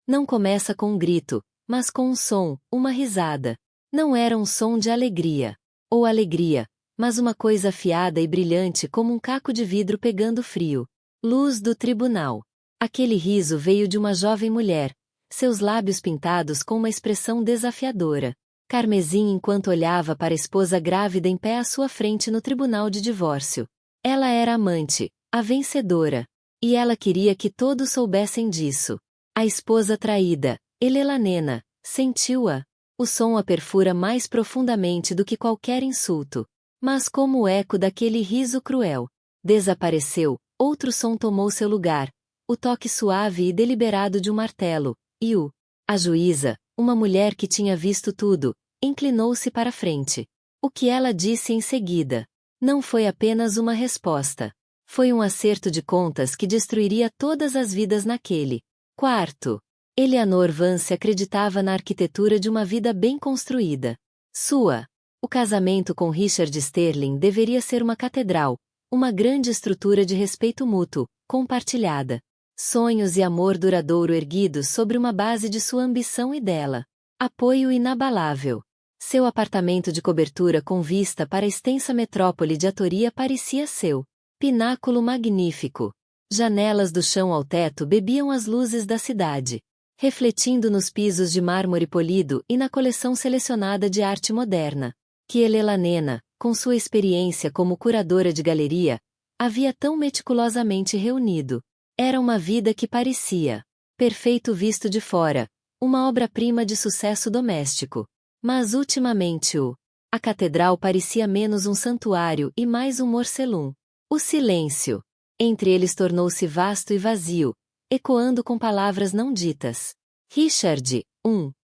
Não começa com um grito, mas com um som, uma risada. Não era um som de alegria. Ou alegria, mas uma coisa afiada e brilhante como um caco de vidro pegando frio. Luz do tribunal. Aquele riso veio de uma jovem mulher, seus lábios pintados com uma expressão desafiadora. Carmesim enquanto olhava para a esposa grávida em pé à sua frente no tribunal de divórcio. Ela era amante, a vencedora. E ela queria que todos soubessem disso. A esposa traída, Elelanena, sentiu-a. O som a perfura mais profundamente do que qualquer insulto. Mas como o eco daquele riso cruel. Desapareceu, outro som tomou seu lugar. O toque suave e deliberado de um martelo, e a juíza, uma mulher que tinha visto tudo, inclinou-se para a frente. O que ela disse em seguida? Não foi apenas uma resposta. Foi um acerto de contas que destruiria todas as vidas naquele quarto. Eleanor Vance acreditava na arquitetura de uma vida bem construída. O casamento com Richard Sterling deveria ser uma catedral, uma grande estrutura de respeito mútuo, compartilhada. Sonhos e amor duradouro erguidos sobre uma base de sua ambição e dela. Apoio inabalável. Seu apartamento de cobertura com vista para a extensa metrópole de Atoria parecia seu pináculo magnífico. Janelas do chão ao teto bebiam as luzes da cidade, refletindo nos pisos de mármore polido e na coleção selecionada de arte moderna, que Elelanena, com sua experiência como curadora de galeria, havia tão meticulosamente reunido. Era uma vida que parecia perfeito visto de fora, uma obra-prima de sucesso doméstico. Mas ultimamente a catedral parecia menos um santuário e mais um morcelum. O silêncio entre eles tornou-se vasto e vazio, ecoando com palavras não ditas. Richard,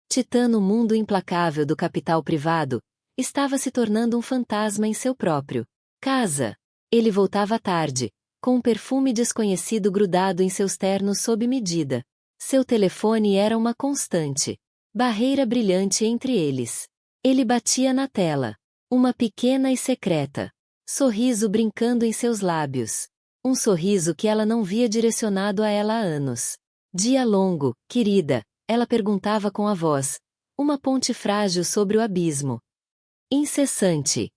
titã no mundo implacável do capital privado, estava se tornando um fantasma em seu próprio casa. Ele voltava tarde, com um perfume desconhecido grudado em seus ternos sob medida. Seu telefone era uma constante barreira brilhante entre eles. Ele batia na tela. Uma pequena e secreta sorriso brincando em seus lábios. Um sorriso que ela não via direcionado a ela há anos. Dia longo, querida, ela perguntava com a voz. Uma ponte frágil sobre o abismo. Incessante.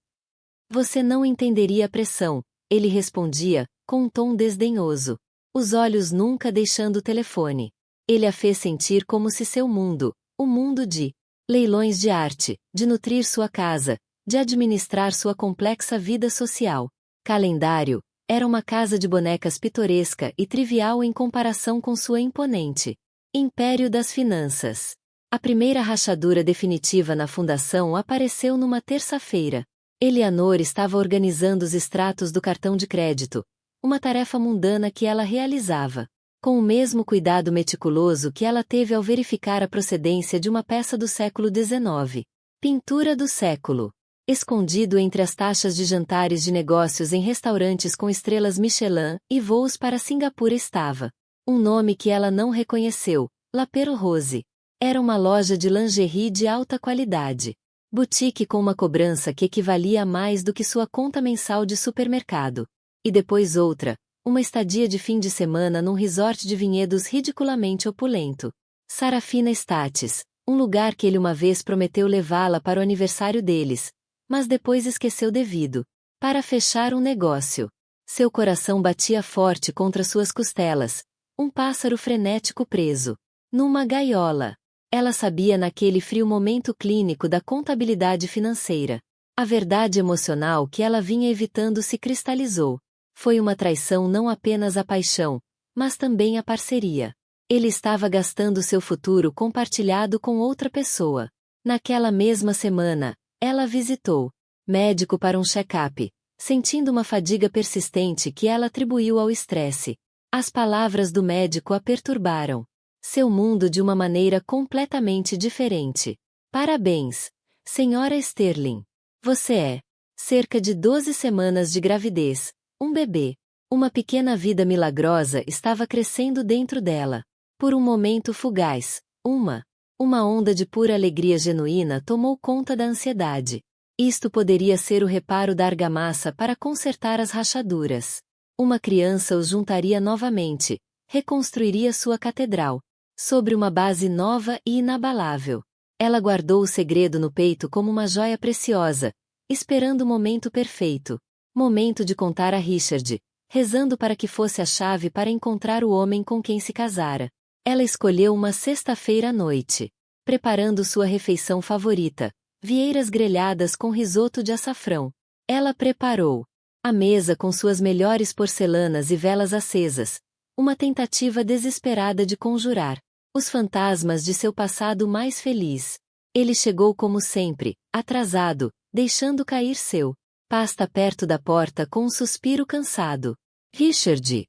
Você não entenderia a pressão, ele respondia, com um tom desdenhoso. Os olhos nunca deixando o telefone. Ele a fez sentir como se seu mundo, o mundo de leilões de arte, de nutrir sua casa, de administrar sua complexa vida social. Calendário, era uma casa de bonecas pitoresca e trivial em comparação com sua imponente império das finanças. A primeira rachadura definitiva na fundação apareceu numa terça-feira. Eleanor estava organizando os extratos do cartão de crédito, uma tarefa mundana que ela realizava com o mesmo cuidado meticuloso que ela teve ao verificar a procedência de uma peça do século XIX. Pintura do século. Escondido entre as taxas de jantares de negócios em restaurantes com estrelas Michelin e voos para Singapura estava um nome que ela não reconheceu, La Perle Rose. Era uma loja de lingerie de alta qualidade. Boutique com uma cobrança que equivalia a mais do que sua conta mensal de supermercado. E depois outra, uma estadia de fim de semana num resort de vinhedos ridiculamente opulento. Sarafina Estates, um lugar que ele uma vez prometeu levá-la para o aniversário deles, mas depois esqueceu devido para fechar um negócio. Seu coração batia forte contra suas costelas, um pássaro frenético preso numa gaiola. Ela sabia naquele frio momento clínico da contabilidade financeira. A verdade emocional que ela vinha evitando se cristalizou. Foi uma traição não apenas à paixão, mas também à parceria. Ele estava gastando seu futuro compartilhado com outra pessoa. Naquela mesma semana, ela visitou médico para um check-up, sentindo uma fadiga persistente que ela atribuiu ao estresse. As palavras do médico a perturbaram seu mundo de uma maneira completamente diferente. Parabéns, senhora Sterling. Você é cerca de 12 semanas de gravidez, um bebê. Uma pequena vida milagrosa estava crescendo dentro dela. Por um momento fugaz, uma onda de pura alegria genuína tomou conta da ansiedade. Isto poderia ser o reparo da argamassa para consertar as rachaduras. Uma criança os juntaria novamente, reconstruiria sua catedral. sobre uma base nova e inabalável. Ela guardou o segredo no peito como uma joia preciosa, esperando o momento perfeito. Momento de contar a Richard, rezando para que fosse a chave para encontrar o homem com quem se casara. Ela escolheu uma sexta-feira à noite, preparando sua refeição favorita, vieiras grelhadas com risoto de açafrão. Ela preparou a mesa com suas melhores porcelanas e velas acesas, uma tentativa desesperada de conjurar os fantasmas de seu passado mais feliz. Ele chegou como sempre, atrasado, deixando cair seu pasta perto da porta com um suspiro cansado. Richard.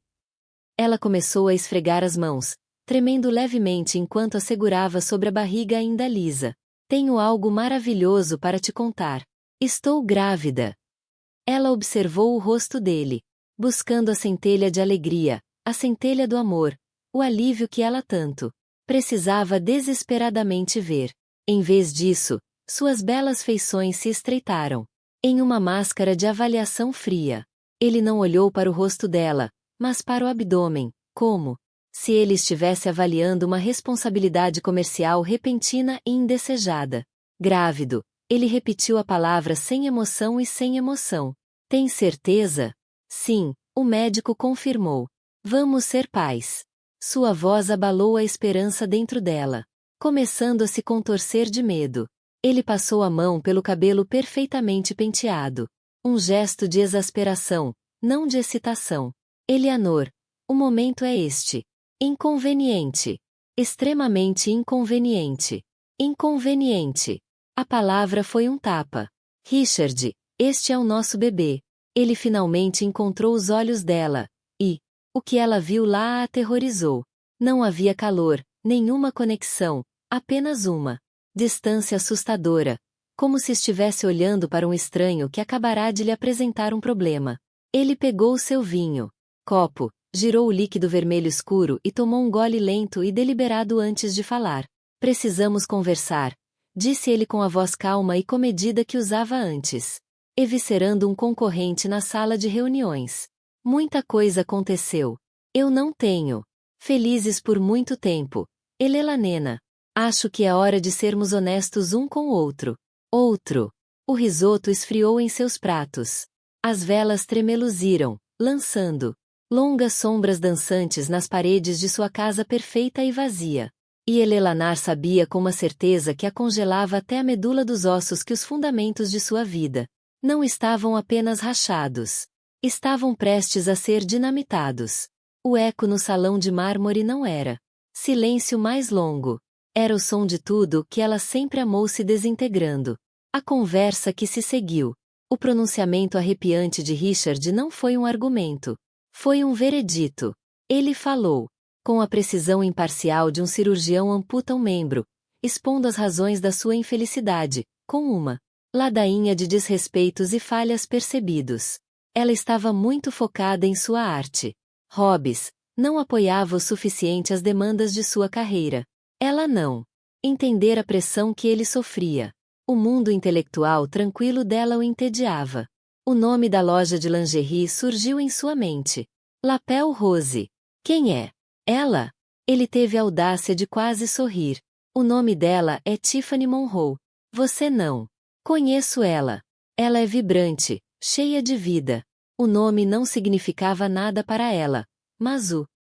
Ela começou a esfregar as mãos, tremendo levemente enquanto a segurava sobre a barriga ainda lisa. Tenho algo maravilhoso para te contar. Estou grávida. Ela observou o rosto dele, buscando a centelha de alegria, a centelha do amor, o alívio que ela tanto precisava desesperadamente ver. Em vez disso, suas belas feições se estreitaram em uma máscara de avaliação fria. Ele não olhou para o rosto dela, mas para o abdômen, como se ele estivesse avaliando uma responsabilidade comercial repentina e indesejada. Grávido, ele repetiu a palavra sem emoção e sem emoção. Tem certeza? Sim, o médico confirmou. Vamos ser pais. Sua voz abalou a esperança dentro dela, começando a se contorcer de medo. Ele passou a mão pelo cabelo perfeitamente penteado. Um gesto de exasperação, não de excitação. Eleanor, o momento é este. Inconveniente. Extremamente inconveniente. Inconveniente. A palavra foi um tapa. Richard, este é o nosso bebê. Ele finalmente encontrou os olhos dela, e o que ela viu lá a aterrorizou. Não havia calor, nenhuma conexão, apenas uma distância assustadora, como se estivesse olhando para um estranho que acabará de lhe apresentar um problema. Ele pegou seu vinho, copo, girou o líquido vermelho escuro e tomou um gole lento e deliberado antes de falar. Precisamos conversar, disse ele com a voz calma e comedida que usava antes, eviscerando um concorrente na sala de reuniões. Muita coisa aconteceu. Eu não tenho felizes por muito tempo. Elelanena. Acho que é hora de sermos honestos um com o outro. Outro. O risoto esfriou em seus pratos. As velas tremeluziram, lançando longas sombras dançantes nas paredes de sua casa perfeita e vazia. E Elelanar sabia com uma certeza que a congelava até a medula dos ossos que os fundamentos de sua vida não estavam apenas rachados. Estavam prestes a ser dinamitados. O eco no salão de mármore não era silêncio mais longo. Era o som de tudo que ela sempre amou se desintegrando. A conversa que se seguiu. O pronunciamento arrepiante de Richard não foi um argumento. Foi um veredito. Ele falou, com a precisão imparcial de um cirurgião amputa um membro, expondo as razões da sua infelicidade, com uma ladainha de desrespeitos e falhas percebidos. Ela estava muito focada em sua arte. Hobbes não apoiava o suficiente as demandas de sua carreira. Ela não entender a pressão que ele sofria. O mundo intelectual tranquilo dela o entediava. O nome da loja de lingerie surgiu em sua mente. Lapel Rose. Quem é? Ela? Ele teve a audácia de quase sorrir. O nome dela é Tiffany Monroe. Você não. Conheço ela. Ela é vibrante, cheia de vida. O nome não significava nada para ela, mas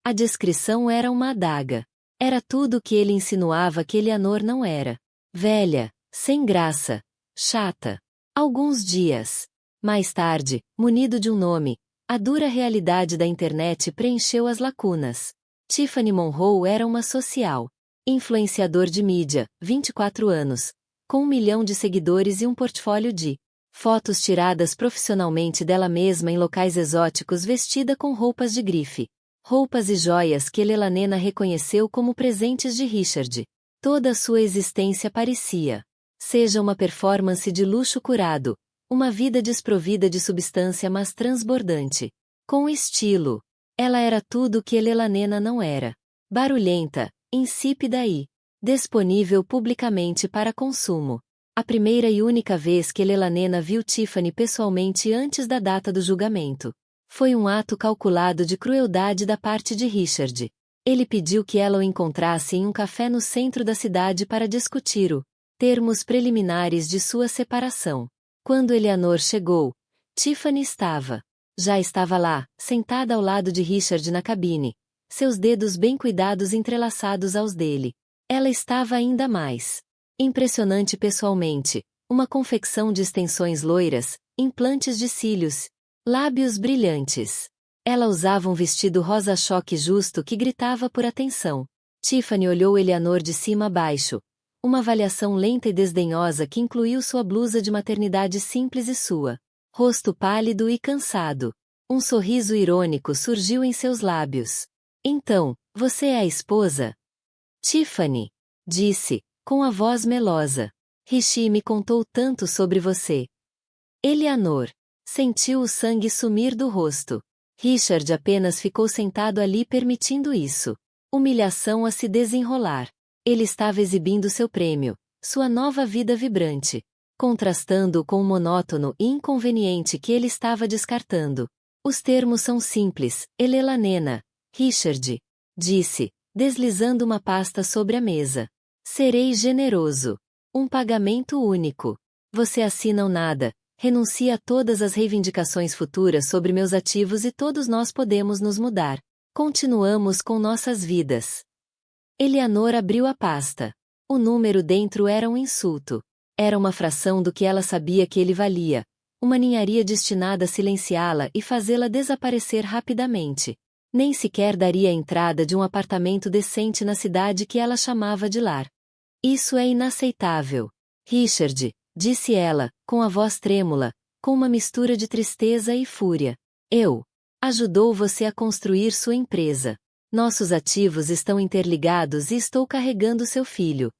a descrição era uma adaga. Era tudo o que ele insinuava que Eleanor não era. Velha, sem graça, chata. Alguns dias mais tarde, munido de um nome, a dura realidade da internet preencheu as lacunas. Tiffany Monroe era uma social influenciador de mídia, 24 anos, com 1 milhão de seguidores e um portfólio de fotos tiradas profissionalmente dela mesma em locais exóticos vestida com roupas de grife. Roupas e joias que Elelanena reconheceu como presentes de Richard. Toda a sua existência parecia seja uma performance de luxo curado, uma vida desprovida de substância mas transbordante. Com estilo. Ela era tudo o que Elelanena não era. Barulhenta, insípida e disponível publicamente para consumo. A primeira e única vez que Elelanena viu Tiffany pessoalmente antes da data do julgamento. Foi um ato calculado de crueldade da parte de Richard. Ele pediu que ela o encontrasse em um café no centro da cidade para discutir os termos preliminares de sua separação. Quando Eleanor chegou, Tiffany já estava lá, sentada ao lado de Richard na cabine, seus dedos bem cuidados entrelaçados aos dele. Ela estava ainda mais impressionante pessoalmente, uma confecção de extensões loiras, implantes de cílios, lábios brilhantes. Ela usava um vestido rosa-choque justo que gritava por atenção. Tiffany olhou Eleanor de cima a baixo, uma avaliação lenta e desdenhosa que incluiu sua blusa de maternidade simples e sua rosto pálido e cansado. Um sorriso irônico surgiu em seus lábios. Então, você é a esposa? Tiffany disse, com a voz melosa. Rishi me contou tanto sobre você. Eleanor sentiu o sangue sumir do rosto. Richard apenas ficou sentado ali permitindo isso. Humilhação a se desenrolar. Ele estava exibindo seu prêmio, sua nova vida vibrante, contrastando com o monótono e inconveniente que ele estava descartando. Os termos são simples, Eleanor, Richard disse, deslizando uma pasta sobre a mesa. Serei generoso. Um pagamento único. Você assina o nada, renuncia a todas as reivindicações futuras sobre meus ativos e todos nós podemos nos mudar. Continuamos com nossas vidas. Eleanor abriu a pasta. O número dentro era um insulto. Era uma fração do que ela sabia que ele valia, uma ninharia destinada a silenciá-la e fazê-la desaparecer rapidamente. Nem sequer daria a entrada de um apartamento decente na cidade que ela chamava de lar. Isso é inaceitável. Richard, disse ela, com a voz trêmula, com uma mistura de tristeza e fúria. Ajudou você a construir sua empresa. Nossos ativos estão interligados e estou carregando seu filho.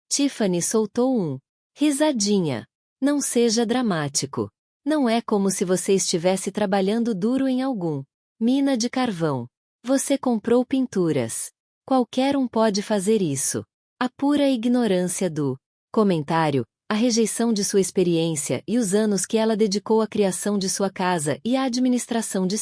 Tiffany soltou risadinha. Não seja dramático. Não é como se você estivesse trabalhando duro em algum mina de carvão. Você comprou pinturas. Qualquer um pode fazer isso. A pura ignorância do comentário, a rejeição de sua experiência e os anos que ela dedicou à criação de sua casa e à administração de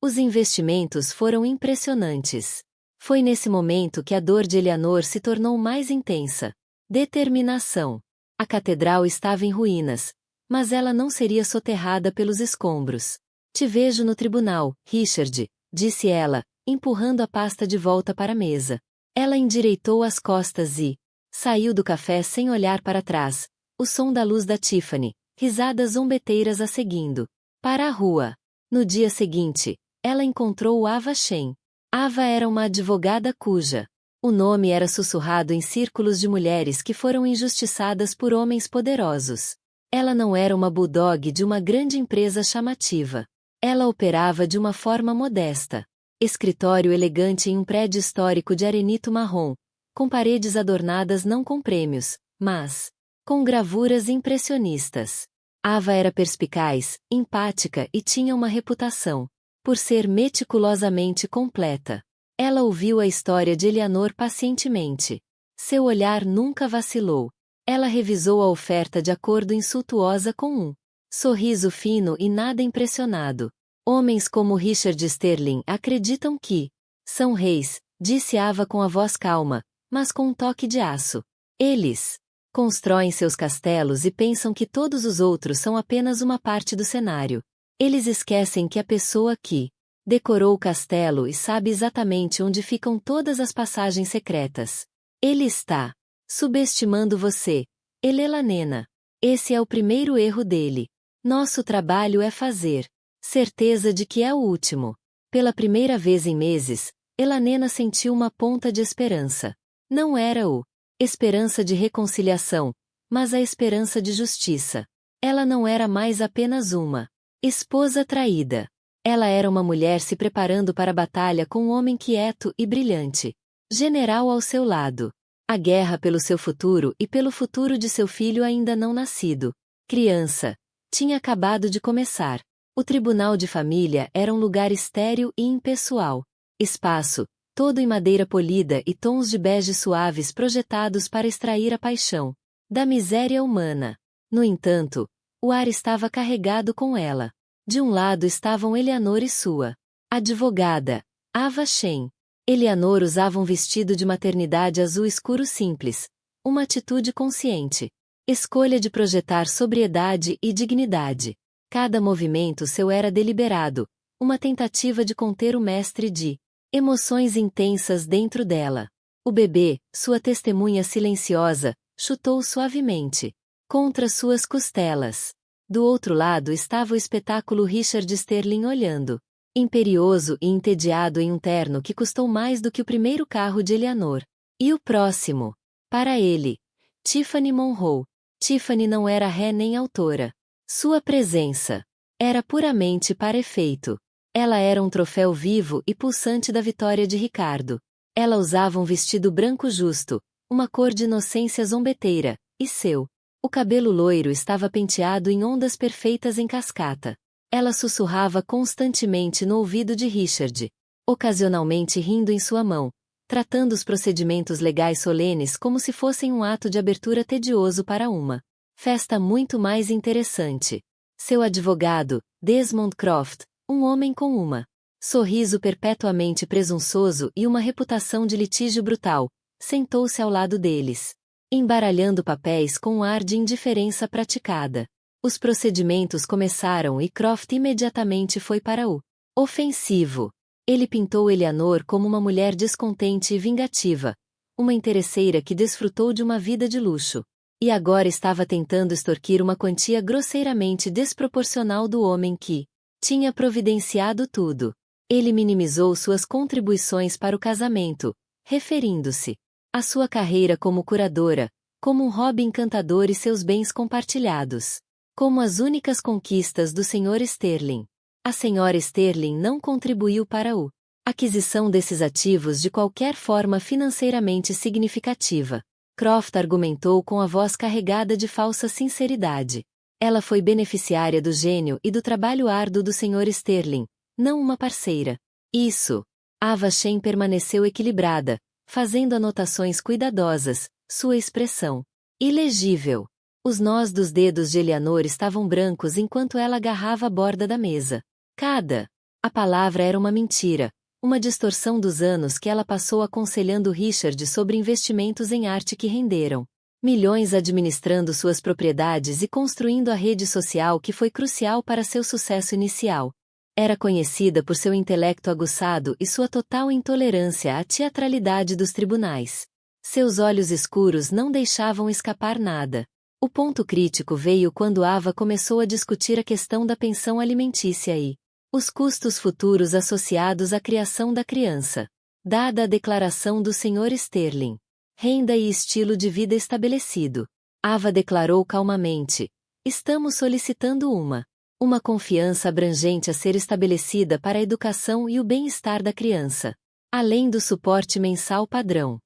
os investimentos foram impressionantes. Foi nesse momento que a dor de Eleanor se tornou mais intensa. Determinação. A catedral estava em ruínas, mas ela não seria soterrada pelos escombros. Te vejo no tribunal, Richard, disse ela, empurrando a pasta de volta para a mesa. Ela endireitou as costas e saiu do café sem olhar para trás, o som da luz da Tiffany, risadas zombeteiras a seguindo. Para a rua. No dia seguinte, ela encontrou Ava Shen. Ava era uma advogada cuja o nome era sussurrado em círculos de mulheres que foram injustiçadas por homens poderosos. Ela não era uma bulldog de uma grande empresa chamativa. Ela operava de uma forma modesta. Escritório elegante em um prédio histórico de arenito marrom, com paredes adornadas não com prêmios, mas com gravuras impressionistas. Ava era perspicaz, empática e tinha uma reputação por ser meticulosamente completa. Ela ouviu a história de Eleanor pacientemente. Seu olhar nunca vacilou. Ela revisou a oferta de acordo insultuosa com um sorriso fino e nada impressionado. Homens como Richard Sterling acreditam que são reis, disse Ava com a voz calma, mas com um toque de aço. Eles constroem seus castelos e pensam que todos os outros são apenas uma parte do cenário. Eles esquecem que a pessoa que decorou o castelo e sabe exatamente onde ficam todas as passagens secretas. Ele está subestimando você, Eleanor. Esse é o primeiro erro dele. Nosso trabalho é fazer certeza de que é o último. Pela primeira vez em meses, Eleanor sentiu uma ponta de esperança. Não era esperança de reconciliação, mas a esperança de justiça. Ela não era mais apenas uma esposa traída. Ela era uma mulher se preparando para a batalha com um homem quieto e brilhante. General ao seu lado. A guerra pelo seu futuro e pelo futuro de seu filho ainda não nascido. Criança. Tinha acabado de começar. O tribunal de família era um lugar estéril e impessoal. Espaço, todo em madeira polida e tons de bege suaves projetados para extrair a paixão da miséria humana. No entanto, o ar estava carregado com ela. De um lado estavam Eleanor e sua advogada, Ava Shen. Eleanor usava um vestido de maternidade azul escuro simples, uma atitude consciente. Escolha de projetar sobriedade e dignidade. Cada movimento seu era deliberado, uma tentativa de conter o mestre de emoções intensas dentro dela. O bebê, sua testemunha silenciosa, chutou suavemente contra suas costelas. Do outro lado estava o espetáculo Richard Sterling olhando, imperioso e entediado em um terno que custou mais do que o primeiro carro de Eleanor. E o próximo? Para ele, Tiffany Monroe. Tiffany não era ré nem autora. Sua presença era puramente para efeito. Ela era um troféu vivo e pulsante da vitória de Ricardo. Ela usava um vestido branco justo, uma cor de inocência zombeteira, e o cabelo loiro estava penteado em ondas perfeitas em cascata. Ela sussurrava constantemente no ouvido de Richard, ocasionalmente rindo em sua mão, tratando os procedimentos legais solenes como se fossem um ato de abertura tedioso para uma festa muito mais interessante. Seu advogado, Desmond Croft, um homem com sorriso perpetuamente presunçoso e uma reputação de litígio brutal, sentou-se ao lado deles, embaralhando papéis com um ar de indiferença praticada. Os procedimentos começaram e Croft imediatamente foi para o ofensivo. Ele pintou Eleanor como uma mulher descontente e vingativa, uma interesseira que desfrutou de uma vida de luxo, e agora estava tentando extorquir uma quantia grosseiramente desproporcional do homem que tinha providenciado tudo. Ele minimizou suas contribuições para o casamento, referindo-se à sua carreira como curadora, como um hobby encantador e seus bens compartilhados como as únicas conquistas do Sr. Sterling. A Sra. Sterling não contribuiu para a aquisição desses ativos de qualquer forma financeiramente significativa. Croft argumentou com a voz carregada de falsa sinceridade. Ela foi beneficiária do gênio e do trabalho árduo do Sr. Sterling, não uma parceira. Isso. Ava Shen permaneceu equilibrada, fazendo anotações cuidadosas, sua expressão ilegível. Os nós dos dedos de Eleanor estavam brancos enquanto ela agarrava a borda da mesa. A palavra era uma mentira, uma distorção dos anos que ela passou aconselhando Richard sobre investimentos em arte que renderam milhões administrando suas propriedades e construindo a rede social que foi crucial para seu sucesso inicial. Era conhecida por seu intelecto aguçado e sua total intolerância à teatralidade dos tribunais. Seus olhos escuros não deixavam escapar nada. O ponto crítico veio quando Ava começou a discutir a questão da pensão alimentícia e os custos futuros associados à criação da criança. Dada a declaração do Sr. Sterling, renda e estilo de vida estabelecido, Ava declarou calmamente: estamos solicitando uma confiança abrangente a ser estabelecida para a educação e o bem-estar da criança, além do suporte mensal padrão.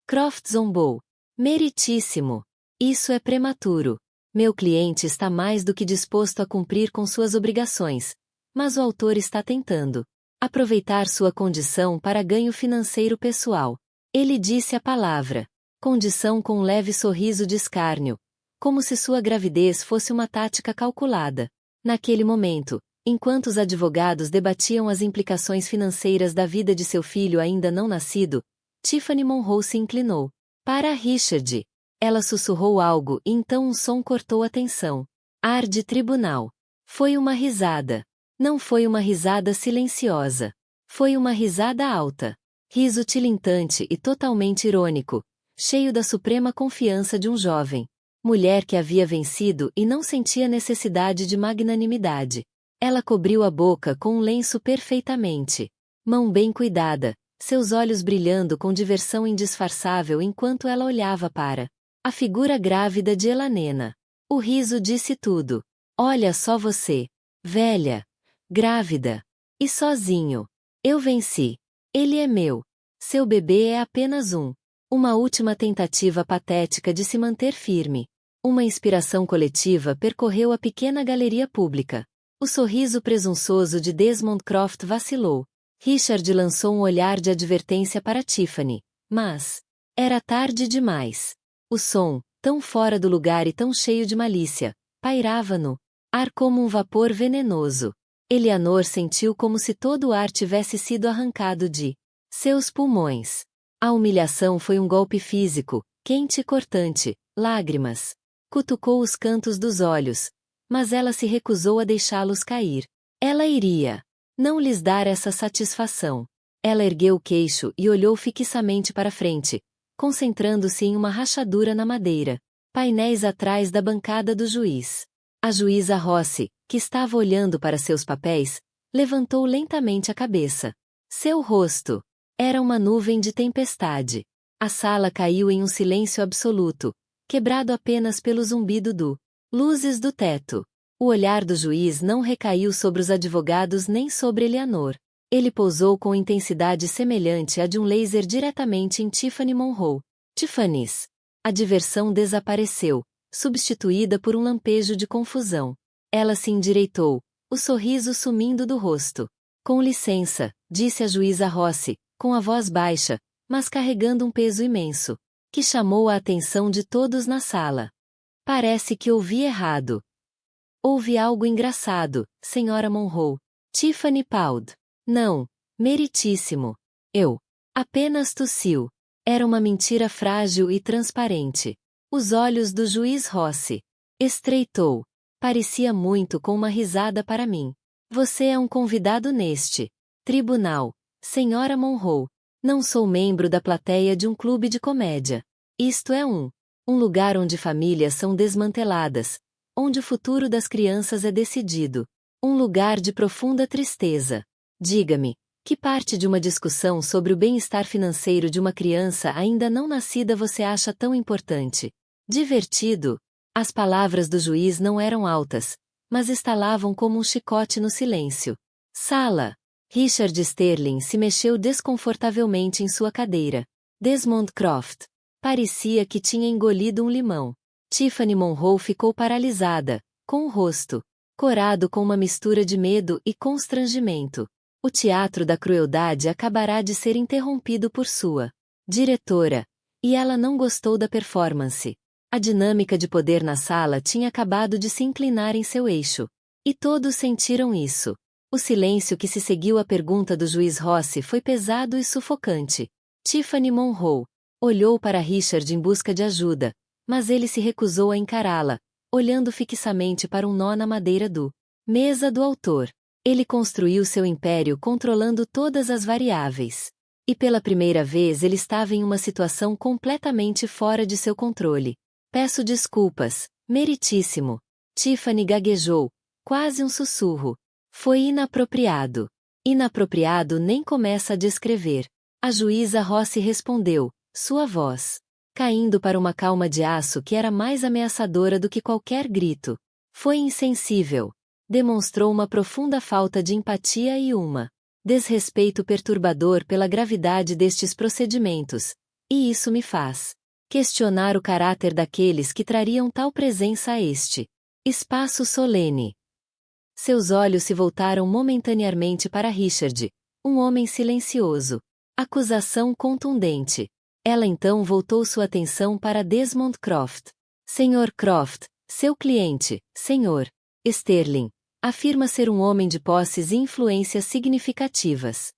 Croft zombou. Meritíssimo. Isso é prematuro. Meu cliente está mais do que disposto a cumprir com suas obrigações, mas o autor está tentando aproveitar sua condição para ganho financeiro pessoal. Ele disse a palavra condição com um leve sorriso de escárnio, como se sua gravidez fosse uma tática calculada. Naquele momento, enquanto os advogados debatiam as implicações financeiras da vida de seu filho ainda não nascido, Tiffany Monroe se inclinou para Richard. Ela sussurrou algo e então um som cortou a tensão. Ar de tribunal. Foi uma risada. Não foi uma risada silenciosa. Foi uma risada alta. Riso tilintante e totalmente irônico, cheio da suprema confiança de um jovem mulher que havia vencido e não sentia necessidade de magnanimidade. Ela cobriu a boca com um lenço perfeitamente. Mão bem cuidada, seus olhos brilhando com diversão indisfarçável enquanto ela olhava para a figura grávida de Elanena. O riso disse tudo. Olha só você. Velha. Grávida. E sozinho. Eu venci. Ele é meu. Seu bebê é apenas uma última tentativa patética de se manter firme. Uma inspiração coletiva percorreu a pequena galeria pública. O sorriso presunçoso de Desmond Croft vacilou. Richard lançou um olhar de advertência para Tiffany, mas era tarde demais. O som, tão fora do lugar e tão cheio de malícia, pairava no ar como um vapor venenoso. Eleanor sentiu como se todo o ar tivesse sido arrancado de Seus pulmões. A humilhação foi um golpe físico, quente e cortante, lágrimas. Cutucou os cantos dos olhos, mas ela se recusou a deixá-los cair. Ela iria não lhes dar essa satisfação. Ela ergueu o queixo e olhou fixamente para frente, concentrando-se em uma rachadura na madeira. Painéis atrás da bancada do juiz. A juíza Rossi, que estava olhando para seus papéis, levantou lentamente a cabeça. Seu rosto era uma nuvem de tempestade. A sala caiu em um silêncio absoluto, quebrado apenas pelo zumbido do luzes do teto. O olhar do juiz não recaiu sobre os advogados nem sobre Eleanor. Ele pousou com intensidade semelhante à de um laser diretamente em Tiffany Monroe. Tiffany's. A diversão desapareceu, substituída por um lampejo de confusão. Ela se endireitou, o sorriso sumindo do rosto. Com licença, disse a juíza Rossi, com a voz baixa, mas carregando um peso imenso, que chamou a atenção de todos na sala. Parece que ouvi errado. Houve algo engraçado, senhora Monroe. Tiffany Pound. Não, meritíssimo. Eu. Apenas tossiu. Era uma mentira frágil e transparente. Os olhos do juiz Rossi estreitou. Parecia muito com uma risada para mim. Você é um convidado neste tribunal, senhora Monroe. Não sou membro da plateia de um clube de comédia. Isto é um lugar onde famílias são desmanteladas, onde o futuro das crianças é decidido. Um lugar de profunda tristeza. Diga-me, que parte de uma discussão sobre o bem-estar financeiro de uma criança ainda não nascida você acha tão importante? Divertido? As palavras do juiz não eram altas, mas estalavam como um chicote no silêncio. Sala. Richard Sterling se mexeu desconfortavelmente em sua cadeira. Desmond Croft. Parecia que tinha engolido um limão. Tiffany Monroe ficou paralisada, com o rosto corado com uma mistura de medo e constrangimento. O teatro da crueldade acabará de ser interrompido por sua diretora, e ela não gostou da performance. A dinâmica de poder na sala tinha acabado de se inclinar em seu eixo. E todos sentiram isso. O silêncio que se seguiu à pergunta do juiz Rossi foi pesado e sufocante. Tiffany Monroe olhou para Richard em busca de ajuda, mas ele se recusou a encará-la, olhando fixamente para um nó na madeira do mesa do autor. Ele construiu seu império controlando todas as variáveis. E pela primeira vez ele estava em uma situação completamente fora de seu controle. Peço desculpas, meritíssimo. Tiffany gaguejou, quase um sussurro. Foi inapropriado. Inapropriado nem começa a descrever. A juíza Rossi respondeu, sua voz caindo para uma calma de aço que era mais ameaçadora do que qualquer grito. Foi insensível. Demonstrou uma profunda falta de empatia e desrespeito perturbador pela gravidade destes procedimentos, e isso me faz questionar o caráter daqueles que trariam tal presença a este espaço solene. Seus olhos se voltaram momentaneamente para Richard, um homem silencioso. Acusação contundente. Ela então voltou sua atenção para Desmond Croft. Sr. Croft, seu cliente, Sr. Sterling, afirma ser um homem de posses e influências significativas.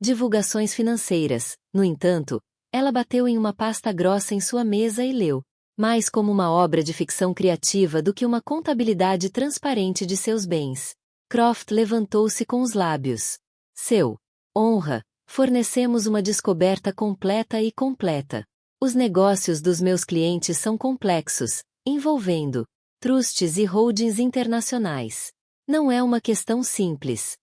Divulgações financeiras, no entanto, ela bateu em uma pasta grossa em sua mesa e leu, mais como uma obra de ficção criativa do que uma contabilidade transparente de seus bens. Croft levantou-se com os lábios. Honra, fornecemos uma descoberta completa e completa. Os negócios dos meus clientes são complexos, envolvendo trusts e holdings internacionais. Não é uma questão simples.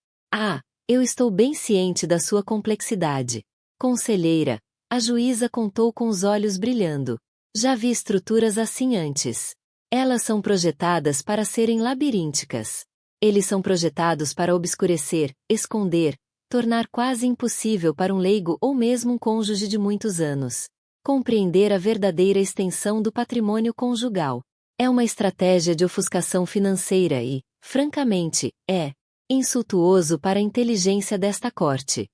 Eu estou bem ciente da sua complexidade. Conselheira, a juíza contou com os olhos brilhando. Já vi estruturas assim antes. Elas são projetadas para serem labirínticas. Eles são projetados para obscurecer, esconder, tornar quase impossível para um leigo ou mesmo um cônjuge de muitos anos compreender a verdadeira extensão do patrimônio conjugal. É uma estratégia de ofuscação financeira e, francamente, é insultuoso para a inteligência desta corte.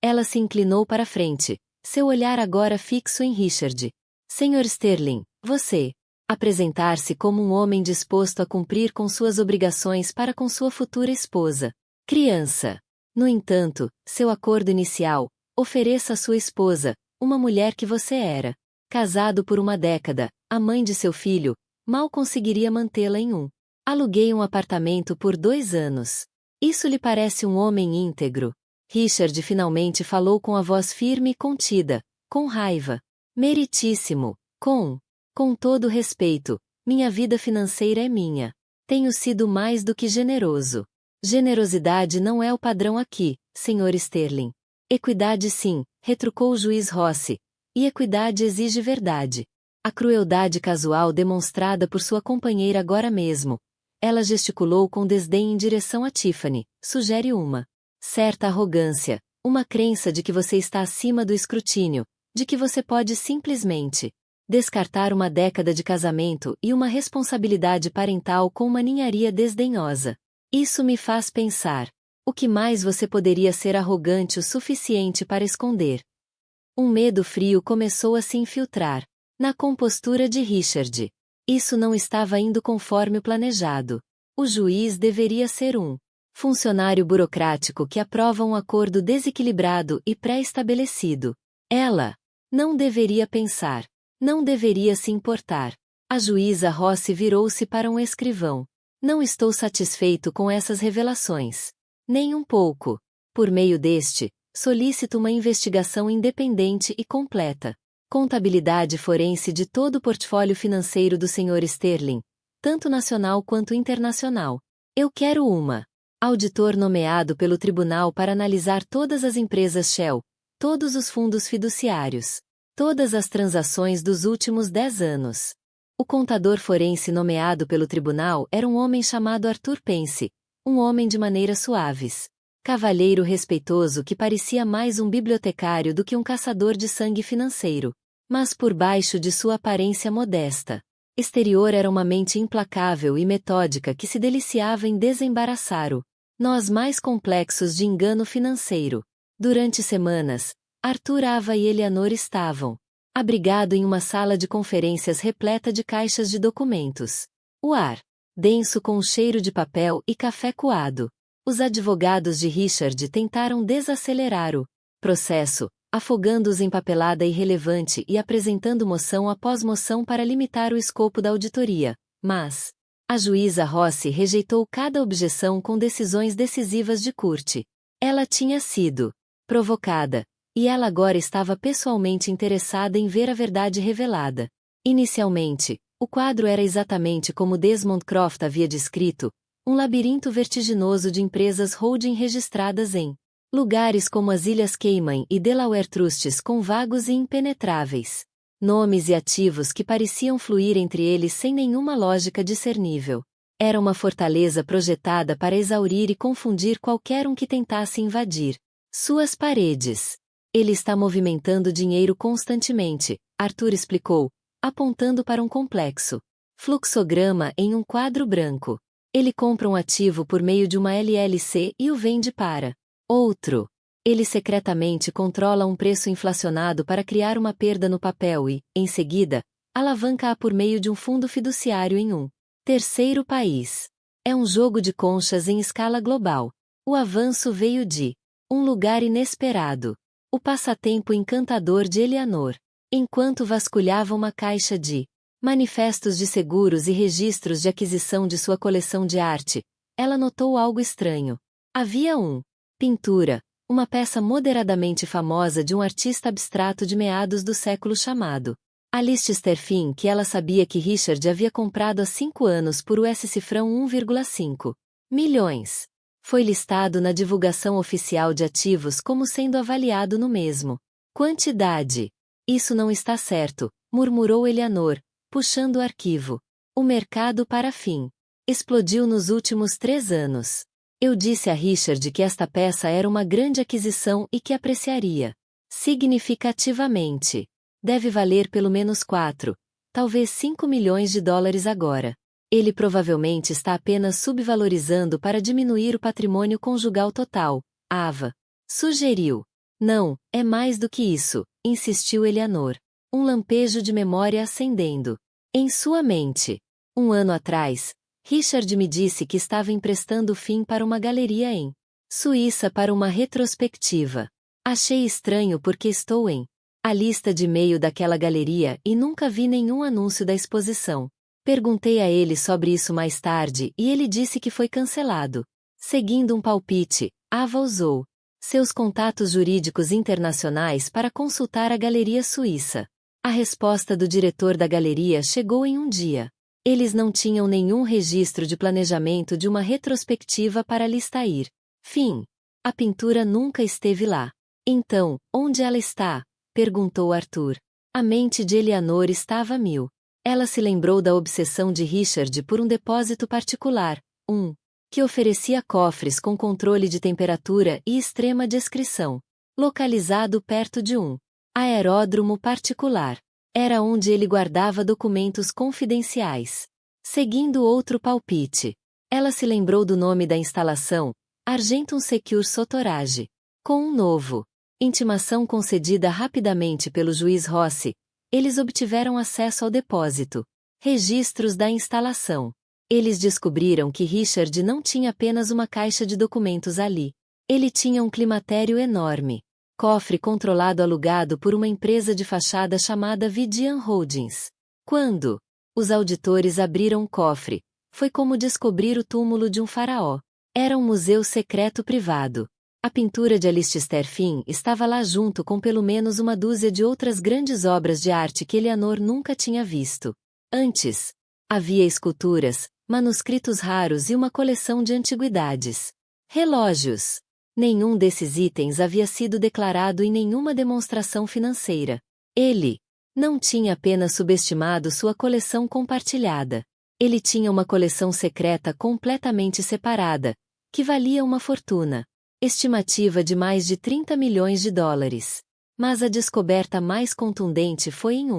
Ela se inclinou para frente, seu olhar agora fixo em Richard. Sr. Sterling, você apresentar-se como um homem disposto a cumprir com suas obrigações para com sua futura esposa. Criança. No entanto, seu acordo inicial, ofereça a sua esposa, uma mulher que você era. Casado por uma década, a mãe de seu filho, mal conseguiria mantê-la em um. Aluguei um apartamento por 2 anos. Isso lhe parece um homem íntegro? Richard finalmente falou com a voz firme e contida, com raiva. Meritíssimo, com todo respeito, minha vida financeira é minha. Tenho sido mais do que generoso. Generosidade não é o padrão aqui, Sr. Sterling. Equidade sim, retrucou o juiz Rossi. E equidade exige verdade. A crueldade casual demonstrada por sua companheira agora mesmo. Ela gesticulou com desdém em direção a Tiffany, sugere uma certa arrogância, uma crença de que você está acima do escrutínio, de que você pode simplesmente descartar uma década de casamento e uma responsabilidade parental com uma ninharia desdenhosa. Isso me faz pensar. O que mais você poderia ser arrogante o suficiente para esconder? Um medo frio começou a se infiltrar na compostura de Richard. Isso não estava indo conforme o planejado. O juiz deveria ser um funcionário burocrático que aprova um acordo desequilibrado e pré-estabelecido. Ela não deveria pensar, não deveria se importar. A juíza Rossi virou-se para um escrivão. Não estou satisfeito com essas revelações. Nem um pouco. Por meio deste, solicito uma investigação independente e completa. Contabilidade forense de todo o portfólio financeiro do Sr. Sterling, tanto nacional quanto internacional. Eu quero uma. Auditor nomeado pelo tribunal para analisar todas as empresas Shell, todos os fundos fiduciários, todas as transações dos últimos 10 anos. O contador forense nomeado pelo tribunal era um homem chamado Arthur Pence, um homem de maneiras suaves. Cavalheiro respeitoso que parecia mais um bibliotecário do que um caçador de sangue financeiro. Mas por baixo de sua aparência modesta exterior era uma mente implacável e metódica que se deliciava em desembaraçar nós mais complexos de engano financeiro. Durante semanas, Arthur Ava e Eleanor estavam abrigado em uma sala de conferências repleta de caixas de documentos. O ar denso com o cheiro de papel e café coado. Os advogados de Richard tentaram desacelerar o processo, afogando-os em papelada irrelevante e apresentando moção após moção para limitar o escopo da auditoria, mas a juíza Rossi rejeitou cada objeção com decisões decisivas de curte. Ela tinha sido provocada, e ela agora estava pessoalmente interessada em ver a verdade revelada. Inicialmente, o quadro era exatamente como Desmond Croft havia descrito, um labirinto vertiginoso de empresas holding registradas em lugares como as Ilhas Cayman e Delaware Trusts com vagos e impenetráveis nomes e ativos que pareciam fluir entre eles sem nenhuma lógica discernível. Era uma fortaleza projetada para exaurir e confundir qualquer um que tentasse invadir suas paredes. Ele está movimentando dinheiro constantemente, Arthur explicou, apontando para um complexo fluxograma em um quadro branco. Ele compra um ativo por meio de uma LLC e o vende para outro. Ele secretamente controla um preço inflacionado para criar uma perda no papel e, em seguida, alavanca-a por meio de um fundo fiduciário em um terceiro país. É um jogo de conchas em escala global. O avanço veio de um lugar inesperado. O passatempo encantador de Eleanor. Enquanto vasculhava uma caixa de manifestos de seguros e registros de aquisição de sua coleção de arte, ela notou algo estranho. Havia pintura, uma peça moderadamente famosa de um artista abstrato de meados do século chamado Alice Sterfin que ela sabia que Richard havia comprado há 5 anos por US cifrão 1,5 milhões. Foi listado na divulgação oficial de ativos como sendo avaliado no mesmo quantidade. Isso não está certo, murmurou Eleanor, puxando o arquivo. O mercado para fim explodiu nos últimos 3 anos. Eu disse a Richard que esta peça era uma grande aquisição e que apreciaria significativamente. Deve valer pelo menos 4, talvez 5 milhões de dólares agora. Ele provavelmente está apenas subvalorizando para diminuir o patrimônio conjugal total, Ava sugeriu. Não, é mais do que isso, insistiu Eleanor. Um lampejo de memória acendendo em sua mente. 1 ano atrás, Richard me disse que estava emprestando fim para uma galeria em Suíça para uma retrospectiva. Achei estranho porque estou em a lista de e-mail daquela galeria e nunca vi nenhum anúncio da exposição. Perguntei a ele sobre isso mais tarde e ele disse que foi cancelado. Seguindo um palpite, Ava usou seus contatos jurídicos internacionais para consultar a galeria suíça. A resposta do diretor da galeria chegou em um dia. Eles não tinham nenhum registro de planejamento de uma retrospectiva para Listair. Fim. A pintura nunca esteve lá. Então, onde ela está? Perguntou Arthur. A mente de Eleanor estava a mil. Ela se lembrou da obsessão de Richard por um depósito particular, que oferecia cofres com controle de temperatura e extrema descrição. Localizado perto de um aeródromo particular. Era onde ele guardava documentos confidenciais. Seguindo outro palpite. Ela se lembrou do nome da instalação, Argentum Secure Sotorage. Com um novo intimação concedida rapidamente pelo juiz Rossi, eles obtiveram acesso ao depósito. Registros da instalação. Eles descobriram que Richard não tinha apenas uma caixa de documentos ali. Ele tinha um climatério enorme. Cofre controlado alugado por uma empresa de fachada chamada Vidian Holdings. Quando os auditores abriram o cofre, foi como descobrir o túmulo de um faraó. Era um museu secreto privado. A pintura de Alistair Finn estava lá junto com pelo menos uma dúzia de outras grandes obras de arte que Eleanor nunca tinha visto. Antes, havia esculturas, manuscritos raros e uma coleção de antiguidades. Relógios. Nenhum desses itens havia sido declarado em nenhuma demonstração financeira. Ele não tinha apenas subestimado sua coleção compartilhada. Ele tinha uma coleção secreta completamente separada, que valia uma fortuna. Estimativa de mais de 30 milhões de dólares. Mas a descoberta mais contundente foi em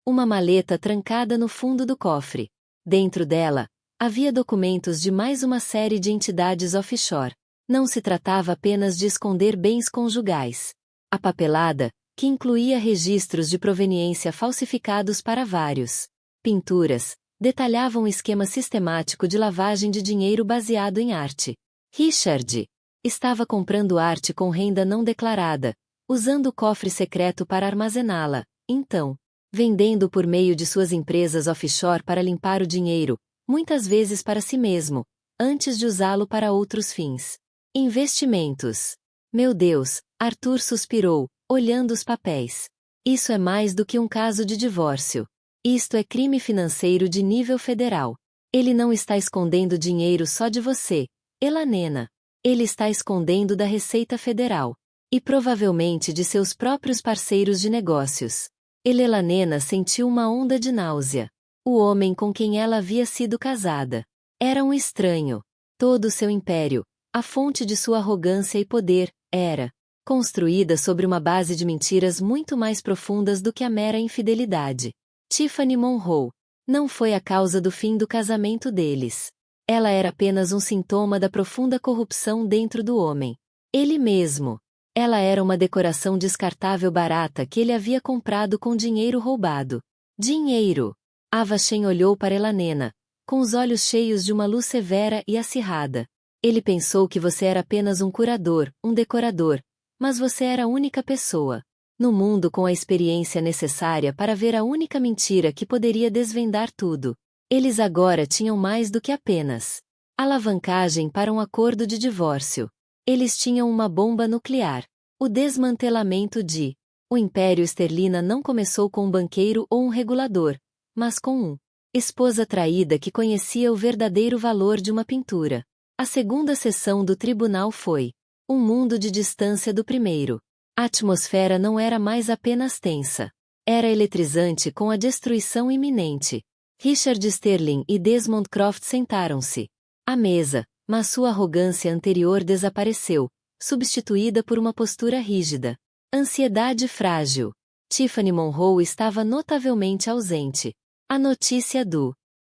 uma maleta trancada no fundo do cofre. Dentro dela, havia documentos de mais uma série de entidades offshore. Não se tratava apenas de esconder bens conjugais. A papelada, que incluía registros de proveniência falsificados para vários pinturas, detalhava um esquema sistemático de lavagem de dinheiro baseado em arte. Richard estava comprando arte com renda não declarada, usando o cofre secreto para armazená-la, então, vendendo por meio de suas empresas offshore para limpar o dinheiro, muitas vezes para si mesmo, antes de usá-lo para outros fins. Investimentos. Meu Deus, Arthur suspirou, olhando os papéis. Isso é mais do que um caso de divórcio. Isto é crime financeiro de nível federal. Ele não está escondendo dinheiro só de você, Elanena. Ele está escondendo da Receita Federal. E provavelmente de seus próprios parceiros de negócios. Elanena sentiu uma onda de náusea. O homem com quem ela havia sido casada era um estranho. Todo o seu império, a fonte de sua arrogância e poder, era construída sobre uma base de mentiras muito mais profundas do que a mera infidelidade. Tiffany Monroe não foi a causa do fim do casamento deles. Ela era apenas um sintoma da profunda corrupção dentro do homem. Ele mesmo. Ela era uma decoração descartável barata que ele havia comprado com dinheiro roubado. Dinheiro! Ava Shen olhou para Elanena, com os olhos cheios de uma luz severa e acirrada. Ele pensou que você era apenas um curador, um decorador, mas você era a única pessoa no mundo com a experiência necessária para ver a única mentira que poderia desvendar tudo. Eles agora tinham mais do que apenas alavancagem para um acordo de divórcio. Eles tinham uma bomba nuclear. O desmantelamento de o Império Esterlina não começou com um banqueiro ou um regulador, mas com esposa traída que conhecia o verdadeiro valor de uma pintura. A segunda sessão do tribunal foi um mundo de distância do primeiro. A atmosfera não era mais apenas tensa. Era eletrizante com a destruição iminente. Richard Sterling e Desmond Croft sentaram-se à mesa, mas sua arrogância anterior desapareceu, substituída por uma postura rígida. Ansiedade frágil. Tiffany Monroe estava notavelmente ausente. A notícia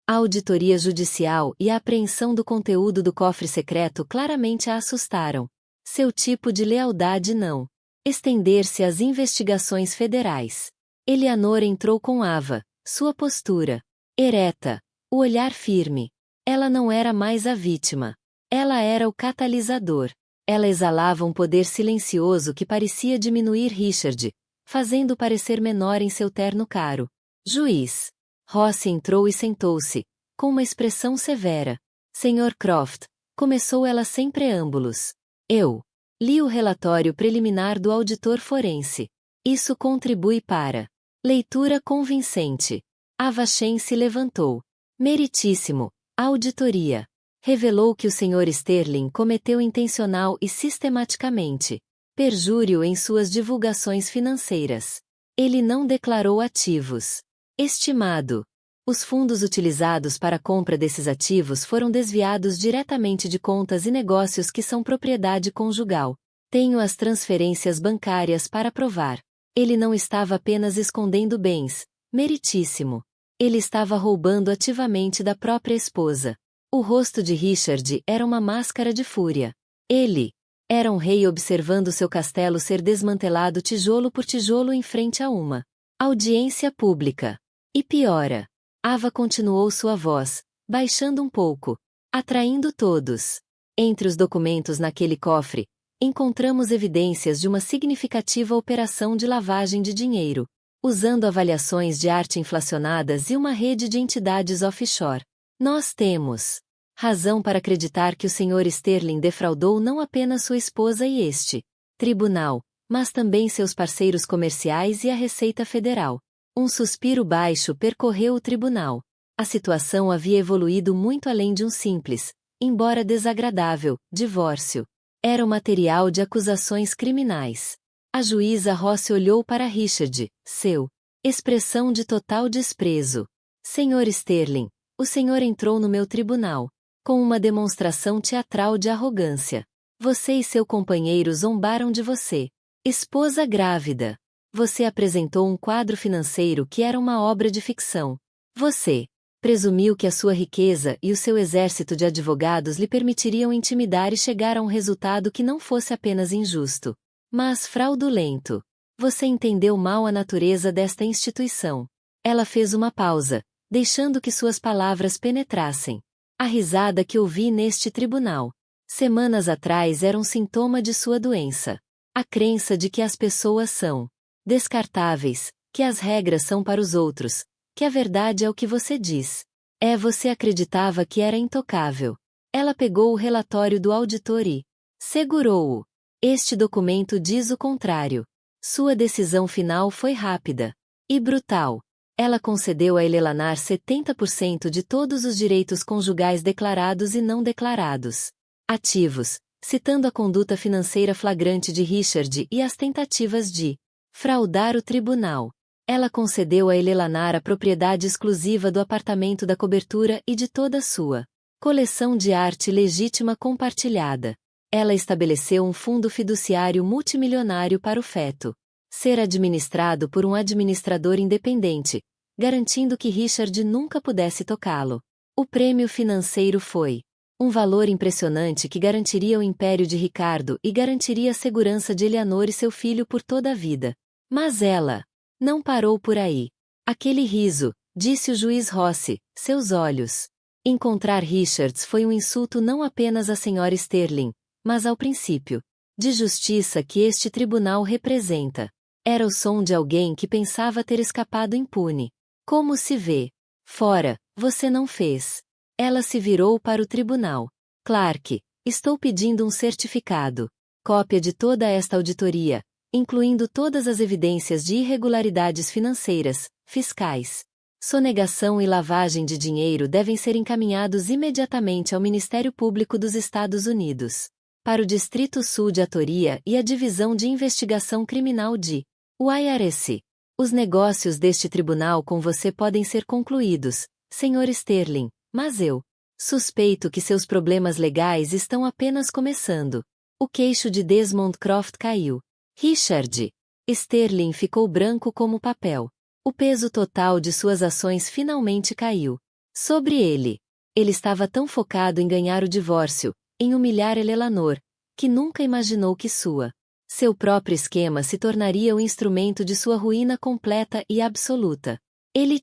a auditoria judicial e a apreensão do conteúdo do cofre secreto claramente a assustaram. Seu tipo de lealdade não estender-se às investigações federais. Eleanor entrou com Ava, sua postura ereta, o olhar firme. Ela não era mais a vítima. Ela era o catalisador. Ela exalava um poder silencioso que parecia diminuir Richard, fazendo-o parecer menor em seu terno caro. Juiz. Ross entrou e sentou-se, com uma expressão severa. Sr. Croft, começou ela sem preâmbulos. Eu li o relatório preliminar do auditor forense. Isso contribui para leitura convincente. Avachem se levantou. Meritíssimo. A auditoria revelou que o Sr. Sterling cometeu intencional e sistematicamente perjúrio em suas divulgações financeiras. Ele não declarou ativos. Estimado. Os fundos utilizados para a compra desses ativos foram desviados diretamente de contas e negócios que são propriedade conjugal. Tenho as transferências bancárias para provar. Ele não estava apenas escondendo bens, meritíssimo. Ele estava roubando ativamente da própria esposa. O rosto de Richard era uma máscara de fúria. Ele era um rei observando seu castelo ser desmantelado tijolo por tijolo em frente a uma audiência pública. E piora. Ava continuou sua voz, baixando um pouco, atraindo todos. Entre os documentos naquele cofre, encontramos evidências de uma significativa operação de lavagem de dinheiro, usando avaliações de arte inflacionadas e uma rede de entidades offshore. Nós temos razão para acreditar que o Sr. Sterling defraudou não apenas sua esposa e este tribunal, mas também seus parceiros comerciais e a Receita Federal. Um suspiro baixo percorreu o tribunal. A situação havia evoluído muito além de um simples, embora desagradável, divórcio. Era o material de acusações criminais. A juíza Ross olhou para Richard, seu expressão de total desprezo. Sr. Sterling, o senhor entrou no meu tribunal com uma demonstração teatral de arrogância. Você e seu companheiro zombaram de você. Esposa grávida. Você apresentou um quadro financeiro que era uma obra de ficção. Você presumiu que a sua riqueza e o seu exército de advogados lhe permitiriam intimidar e chegar a um resultado que não fosse apenas injusto, mas fraudulento. Você entendeu mal a natureza desta instituição. Ela fez uma pausa, deixando que suas palavras penetrassem. A risada que ouvi neste tribunal semanas atrás era um sintoma de sua doença. A crença de que as pessoas são descartáveis, que as regras são para os outros, que a verdade é o que você diz. Você acreditava que era intocável. Ela pegou o relatório do auditor e segurou-o. Este documento diz o contrário. Sua decisão final foi rápida e brutal. Ela concedeu a Eleanor 70% de todos os direitos conjugais declarados e não declarados. Ativos, citando a conduta financeira flagrante de Richard e as tentativas de fraudar o tribunal. Ela concedeu a Eleanor a propriedade exclusiva do apartamento da cobertura e de toda a sua coleção de arte legítima compartilhada. Ela estabeleceu um fundo fiduciário multimilionário para o feto ser administrado por um administrador independente, garantindo que Richard nunca pudesse tocá-lo. O prêmio financeiro foi um valor impressionante que garantiria o império de Ricardo e garantiria a segurança de Eleanor e seu filho por toda a vida. Mas ela não parou por aí. Aquele riso, disse o juiz Rossi, seus olhos. Encontrar Richards foi um insulto não apenas à senhora Sterling, mas ao princípio de justiça que este tribunal representa. Era o som de alguém que pensava ter escapado impune. Como se vê? Fora, você não fez. Ela se virou para o tribunal. Clark, estou pedindo um certificado. Cópia de toda esta auditoria, incluindo todas as evidências de irregularidades financeiras, fiscais, sonegação e lavagem de dinheiro devem ser encaminhados imediatamente ao Ministério Público dos Estados Unidos, para o Distrito Sul de Atoria e a Divisão de Investigação Criminal de IRS. Os negócios deste tribunal com você podem ser concluídos, Sr. Sterling, mas eu suspeito que seus problemas legais estão apenas começando. O queixo de Desmond Croft caiu. Richard Sterling ficou branco como papel. O peso total de suas ações finalmente caiu sobre ele. Ele estava tão focado em ganhar o divórcio, em humilhar Eleanor, que nunca imaginou que seu próprio esquema se tornaria o instrumento de sua ruína completa e absoluta. Ele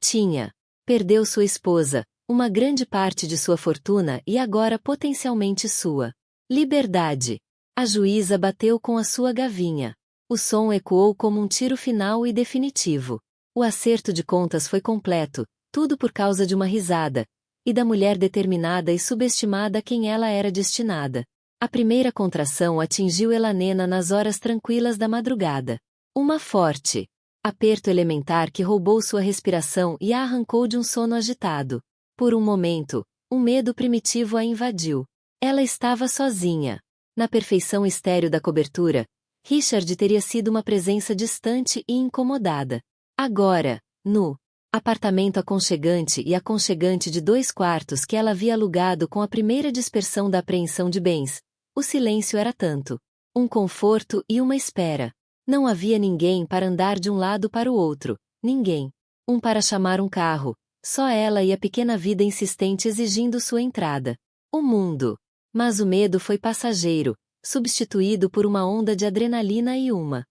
perdeu sua esposa, uma grande parte de sua fortuna e agora potencialmente sua liberdade. A juíza bateu com a sua gavinha. O som ecoou como um tiro final e definitivo. O acerto de contas foi completo, tudo por causa de uma risada, e da mulher determinada e subestimada a quem ela era destinada. A primeira contração atingiu Elanena nas horas tranquilas da madrugada. Uma forte aperto elementar que roubou sua respiração e a arrancou de um sono agitado. Por um momento, um medo primitivo a invadiu. Ela estava sozinha. Na perfeição estéril da cobertura, Richard teria sido uma presença distante e incomodada. Agora, no apartamento aconchegante e aconchegante de 2 quartos que ela havia alugado com a primeira dispersão da apreensão de bens, o silêncio era tanto. Um conforto e uma espera. Não havia ninguém para andar de um lado para o outro, ninguém. Um para chamar um carro, só ela e a pequena vida insistente exigindo sua entrada. O mundo. Mas o medo foi passageiro, substituído por uma onda de adrenalina e uma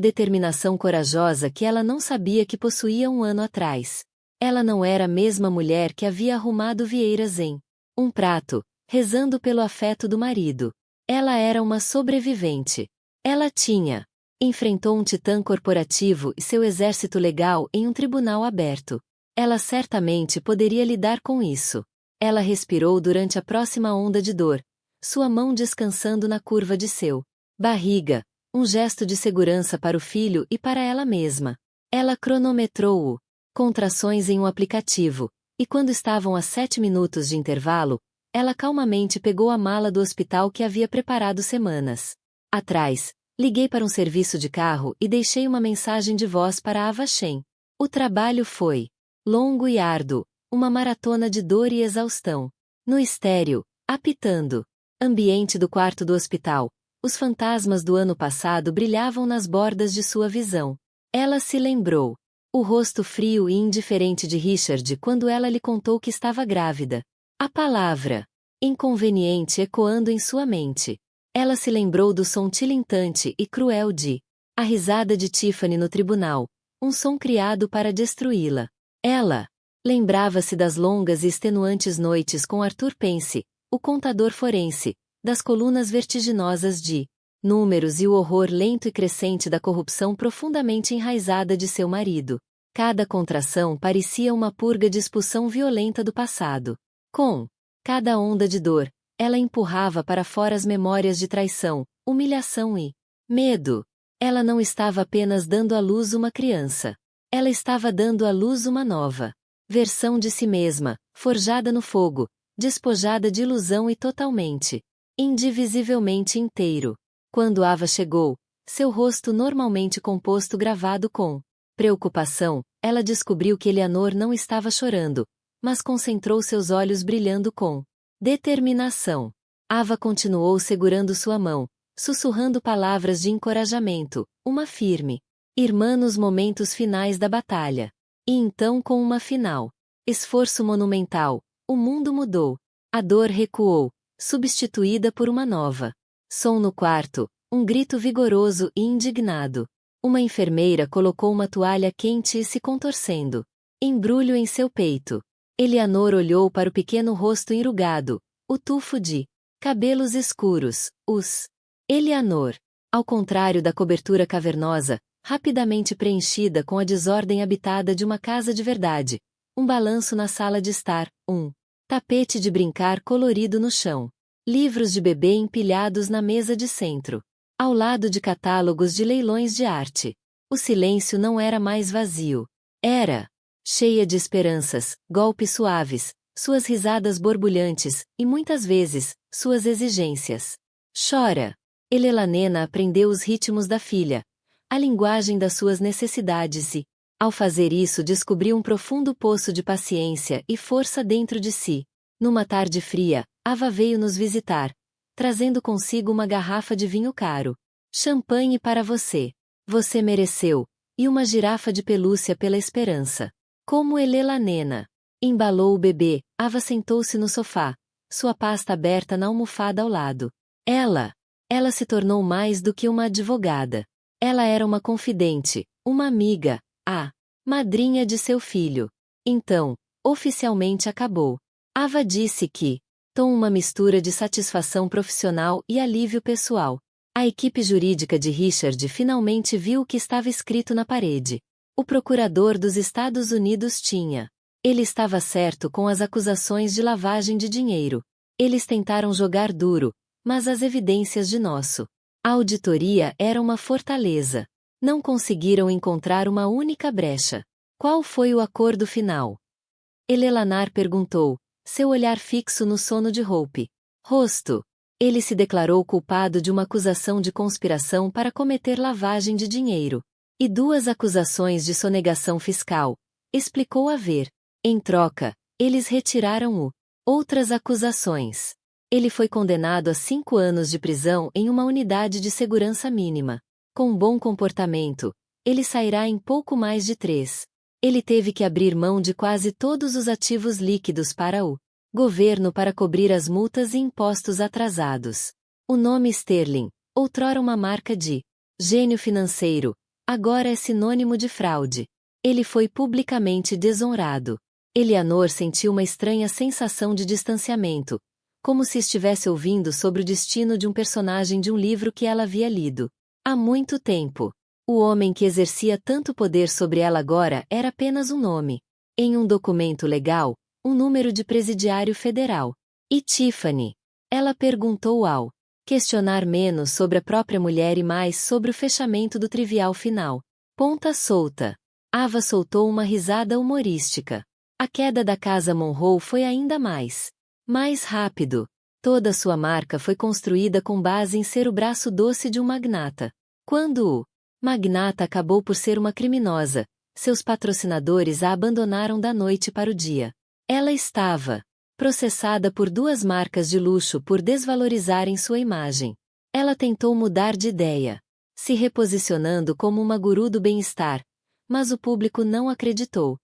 determinação corajosa que ela não sabia que possuía um ano atrás. Ela não era a mesma mulher que havia arrumado vieiras em um prato, rezando pelo afeto do marido. Ela era uma sobrevivente. Ela enfrentou um titã corporativo e seu exército legal em um tribunal aberto. Ela certamente poderia lidar com isso. Ela respirou durante a próxima onda de dor, sua mão descansando na curva de seu barriga, um gesto de segurança para o filho e para ela mesma. Ela cronometrou contrações em um aplicativo, e quando estavam a 7 minutos de intervalo, ela calmamente pegou a mala do hospital que havia preparado semanas atrás. Liguei para um serviço de carro e deixei uma mensagem de voz para Ava Shen. O trabalho foi longo e árduo, uma maratona de dor e exaustão. No estéril, apitando ambiente do quarto do hospital, os fantasmas do ano passado brilhavam nas bordas de sua visão. Ela se lembrou. O rosto frio e indiferente de Richard quando ela lhe contou que estava grávida. A palavra inconveniente ecoando em sua mente. Ela se lembrou do som tilintante e cruel a risada de Tiffany no tribunal, um som criado para destruí-la. Ela lembrava-se das longas e extenuantes noites com Arthur Pence, o contador forense, das colunas vertiginosas de números e o horror lento e crescente da corrupção profundamente enraizada de seu marido. Cada contração parecia uma purga de expulsão violenta do passado. Com cada onda de dor, ela empurrava para fora as memórias de traição, humilhação e medo. Ela não estava apenas dando à luz uma criança. Ela estava dando à luz uma nova versão de si mesma, forjada no fogo, despojada de ilusão e totalmente, indivisivelmente inteiro. Quando Ava chegou, seu rosto normalmente composto gravado com preocupação, ela descobriu que Eleanor não estava chorando, mas concentrou seus olhos brilhando com determinação. Ava continuou segurando sua mão, sussurrando palavras de encorajamento, uma firme irmã nos momentos finais da batalha. E então com uma final esforço monumental, o mundo mudou. A dor recuou, substituída por uma nova som no quarto, um grito vigoroso e indignado. Uma enfermeira colocou uma toalha quente e se contorcendo. Embrulho em seu peito. Eleanor olhou para o pequeno rosto enrugado, o tufo de cabelos escuros, Eleanor, ao contrário da cobertura cavernosa, rapidamente preenchida com a desordem habitada de uma casa de verdade, um balanço na sala de estar, um tapete de brincar colorido no chão, livros de bebê empilhados na mesa de centro, ao lado de catálogos de leilões de arte. O silêncio não era mais vazio. Era cheia de esperanças, golpes suaves, suas risadas borbulhantes, e muitas vezes, suas exigências. Chora. Elanena aprendeu os ritmos da filha, a linguagem das suas necessidades e, ao fazer isso, descobriu um profundo poço de paciência e força dentro de si. Numa tarde fria, Ava veio nos visitar, trazendo consigo uma garrafa de vinho caro. Champanhe para você. Você mereceu. E uma girafa de pelúcia pela esperança. Como Elanena embalou o bebê, Ava sentou-se no sofá, sua pasta aberta na almofada ao lado. Ela se tornou mais do que uma advogada. Ela era uma confidente, uma amiga, a madrinha de seu filho. Então, oficialmente acabou. Ava disse que Tom uma mistura de satisfação profissional e alívio pessoal. A equipe jurídica de Richard finalmente viu o que estava escrito na parede. O procurador dos Estados Unidos tinha. Ele estava certo com as acusações de lavagem de dinheiro. Eles tentaram jogar duro, mas as evidências de nosso. A auditoria era uma fortaleza. Não conseguiram encontrar uma única brecha. Qual foi o acordo final? Elelanar perguntou, seu olhar fixo no sono de Hope. Rosto. Ele se declarou culpado de uma acusação de conspiração para cometer lavagem de dinheiro. E 2 acusações de sonegação fiscal, explicou Haver. Em troca, eles retiraram outras acusações. Ele foi condenado a 5 anos de prisão em uma unidade de segurança mínima. Com bom comportamento, ele sairá em pouco mais de 3. Ele teve que abrir mão de quase todos os ativos líquidos para o governo para cobrir as multas e impostos atrasados. O nome Sterling, outrora uma marca de gênio financeiro, agora é sinônimo de fraude. Ele foi publicamente desonrado. Eleanor sentiu uma estranha sensação de distanciamento, como se estivesse ouvindo sobre o destino de um personagem de um livro que ela havia lido há muito tempo. O homem que exercia tanto poder sobre ela agora era apenas um nome. Em um documento legal, um número de presidiário federal. E Tiffany? Ela perguntou ao questionar menos sobre a própria mulher e mais sobre o fechamento do trivial final. Ponta solta. Ava soltou uma risada humorística. A queda da casa Monroe foi ainda mais rápido. Toda sua marca foi construída com base em ser o braço doce de um magnata. Quando o magnata acabou por ser uma criminosa, seus patrocinadores a abandonaram da noite para o dia. Ela estava processada por 2 marcas de luxo por desvalorizarem sua imagem. Ela tentou mudar de ideia, se reposicionando como uma guru do bem-estar, mas o público não acreditou.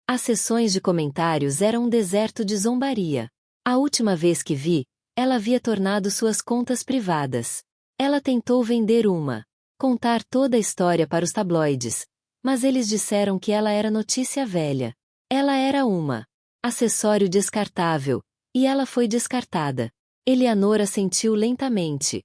As sessões de comentários eram um deserto de zombaria. A última vez que vi, ela havia tornado suas contas privadas. Ela tentou vender contar toda a história para os tabloides, mas eles disseram que ela era notícia velha. Ela era acessório descartável, e ela foi descartada. Eleanor assentiu lentamente,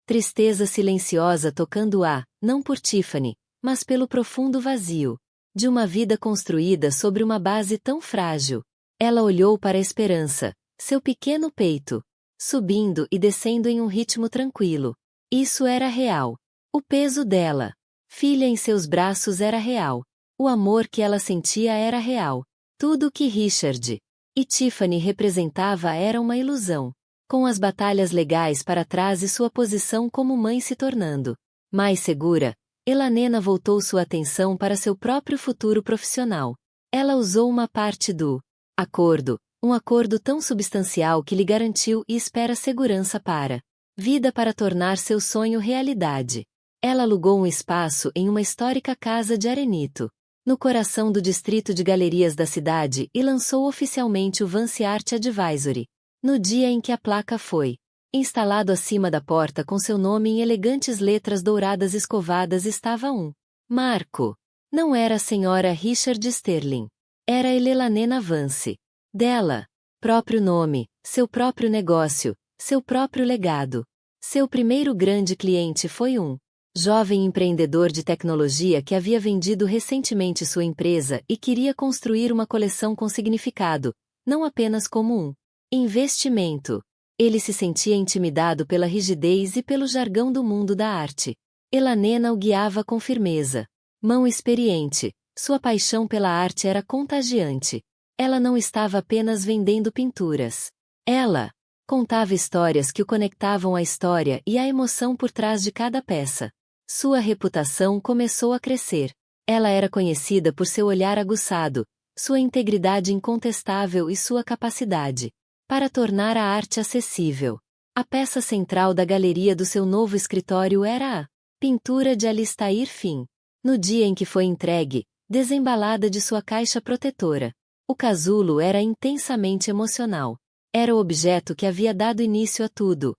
tristeza silenciosa tocando não por Tiffany, mas pelo profundo vazio de uma vida construída sobre uma base tão frágil. Ela olhou para a esperança, seu pequeno peito, subindo e descendo em um ritmo tranquilo. Isso era real. O peso dela, filha em seus braços era real. O amor que ela sentia era real. Tudo o que Richard e Tiffany representava era uma ilusão. Com as batalhas legais para trás e sua posição como mãe se tornando mais segura, Elanena voltou sua atenção para seu próprio futuro profissional. Ela usou uma parte do acordo, um acordo tão substancial que lhe garantiu e espera segurança para vida para tornar seu sonho realidade. Ela alugou um espaço em uma histórica casa de arenito, no coração do distrito de galerias da cidade e lançou oficialmente o Vance Art Advisory. No dia em que a placa foi instalado acima da porta com seu nome em elegantes letras douradas escovadas estava um marco. Não era a senhora Richard Sterling. Era Elanena Vance. Dela. Próprio nome, seu próprio negócio, seu próprio legado. Seu primeiro grande cliente foi um jovem empreendedor de tecnologia que havia vendido recentemente sua empresa e queria construir uma coleção com significado, não apenas como um investimento. Ele se sentia intimidado pela rigidez e pelo jargão do mundo da arte. Elanena o guiava com firmeza. Mão experiente, sua paixão pela arte era contagiante. Ela não estava apenas vendendo pinturas. Ela contava histórias que o conectavam à história e à emoção por trás de cada peça. Sua reputação começou a crescer. Ela era conhecida por seu olhar aguçado, sua integridade incontestável e sua capacidade para tornar a arte acessível. A peça central da galeria do seu novo escritório era a pintura de Alistair Finn. No dia em que foi entregue, desembalada de sua caixa protetora, o casulo era intensamente emocional. Era o objeto que havia dado início a tudo,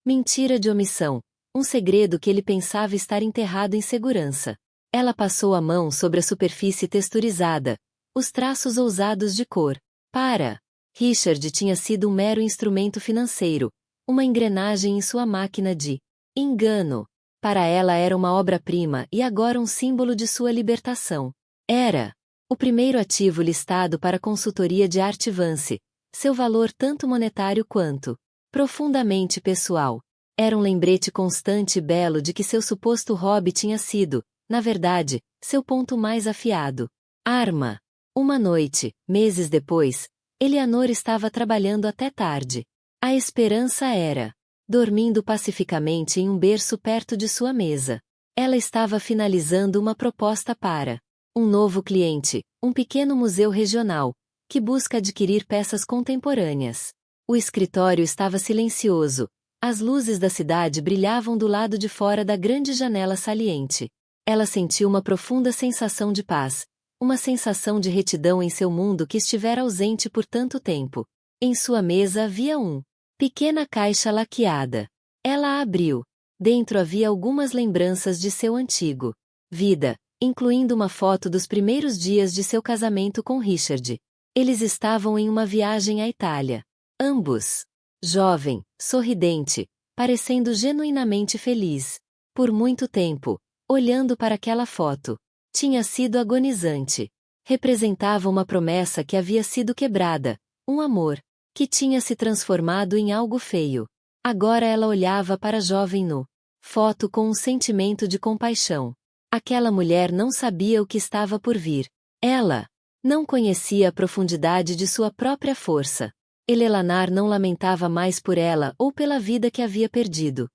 mentira de omissão, um segredo que ele pensava estar enterrado em segurança. Ela passou a mão sobre a superfície texturizada, os traços ousados de cor. Para Richard tinha sido um mero instrumento financeiro, uma engrenagem em sua máquina de engano. Para ela era uma obra-prima e agora um símbolo de sua libertação. Era o primeiro ativo listado para consultoria de Artivance, seu valor tanto monetário quanto profundamente pessoal. Era um lembrete constante e belo de que seu suposto hobby tinha sido, na verdade, seu ponto mais afiado. Arma. Uma noite, meses depois, Eleanor estava trabalhando até tarde. A esperança era dormindo pacificamente em um berço perto de sua mesa. Ela estava finalizando uma proposta para um novo cliente, um pequeno museu regional, que busca adquirir peças contemporâneas. O escritório estava silencioso. As luzes da cidade brilhavam do lado de fora da grande janela saliente. Ela sentiu uma profunda sensação de paz, uma sensação de retidão em seu mundo que estivera ausente por tanto tempo. Em sua mesa havia pequena caixa laqueada. Ela a abriu. Dentro havia algumas lembranças de seu antigo vida, incluindo uma foto dos primeiros dias de seu casamento com Richard. Eles estavam em uma viagem à Itália. Ambos jovem, sorridente, parecendo genuinamente feliz. Por muito tempo, olhando para aquela foto, tinha sido agonizante. Representava uma promessa que havia sido quebrada, um amor que tinha se transformado em algo feio. Agora ela olhava para a jovem no foto com um sentimento de compaixão. Aquela mulher não sabia o que estava por vir. Ela não conhecia a profundidade de sua própria força. Eleanor não lamentava mais por ela ou pela vida que havia perdido.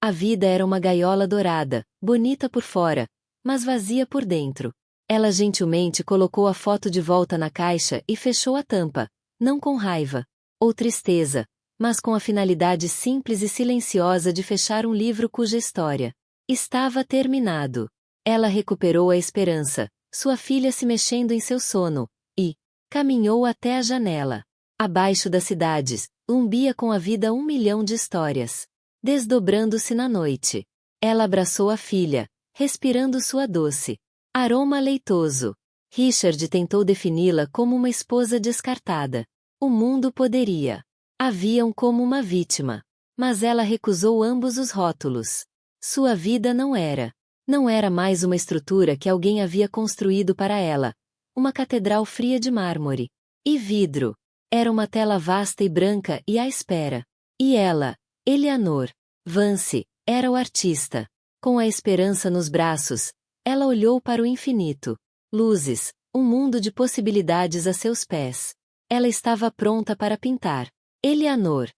A vida era uma gaiola dourada, bonita por fora, mas vazia por dentro. Ela gentilmente colocou a foto de volta na caixa e fechou a tampa, não com raiva ou tristeza, mas com a finalidade simples e silenciosa de fechar um livro cuja história estava terminado. Ela recuperou a esperança, sua filha se mexendo em seu sono, e caminhou até a janela. Abaixo das cidades, umbia com a vida 1 milhão de histórias. Desdobrando-se na noite. Ela abraçou a filha, respirando sua doce aroma leitoso. Richard tentou defini-la como uma esposa descartada. O mundo poderia haviam como uma vítima. Mas ela recusou ambos os rótulos. Sua vida não era mais uma estrutura que alguém havia construído para ela. Uma catedral fria de mármore e vidro. Era uma tela vasta e branca e à espera. E ela, Eleanor Vance, era o artista. Com a esperança nos braços, ela olhou para o infinito. Luzes, um mundo de possibilidades a seus pés. Ela estava pronta para pintar. Eleanor